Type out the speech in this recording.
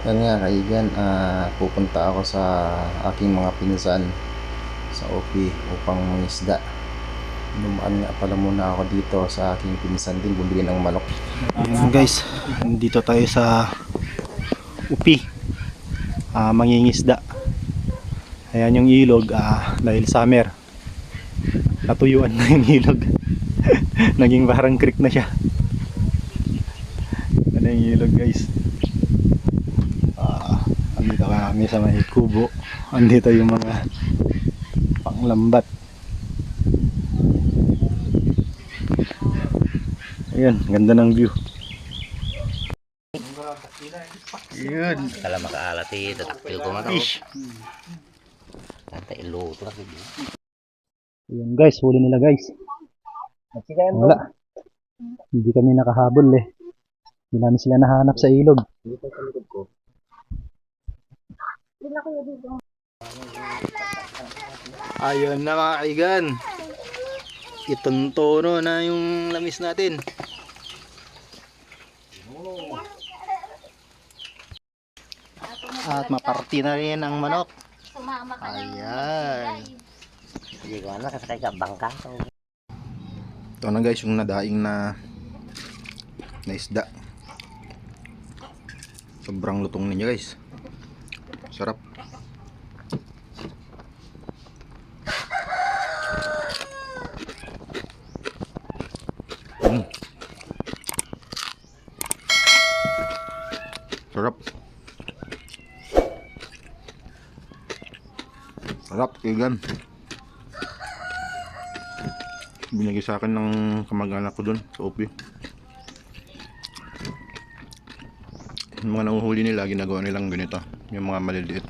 Yan nga kaibigan, pupunta ako sa aking mga pinsan sa OP upang mangisda. Dumaan nga pala muna ako dito sa aking pinsan din, bumili ng manok. Ayan guys, dito tayo sa UP, mangingisda. Ayan yung ilog, dahil summer natuyuan na yung ilog. Naging parang creek na siya. Ano yung ilog guys. Andito kami sa may kubo. Andito yung mga panglambat. Ayun, ganda ng view. Yun. Kala makaalati, tatakpil ko nga Fish. Tantay iluto lang yun. Ayun guys, huli nila guys. Wala. Hindi kami nakahabol eh. Hindi namin sila nahanap sa ilog. Ayun na mga kaigan. Ituntono na yung lamis natin. At maparti na rin ang manok. Ayan. Hindi ko alam, kasakay ka bangka. Ito na guys yung nadaing na isda. Sobrang lutong niya guys. Sarap. Sarap. Sarap kaigan. Binigay sa akin ng kamag-anak ko dun sa OP. Yung mga nanguhuli nila, ginagawa nilang ganito, yung mga maliliit.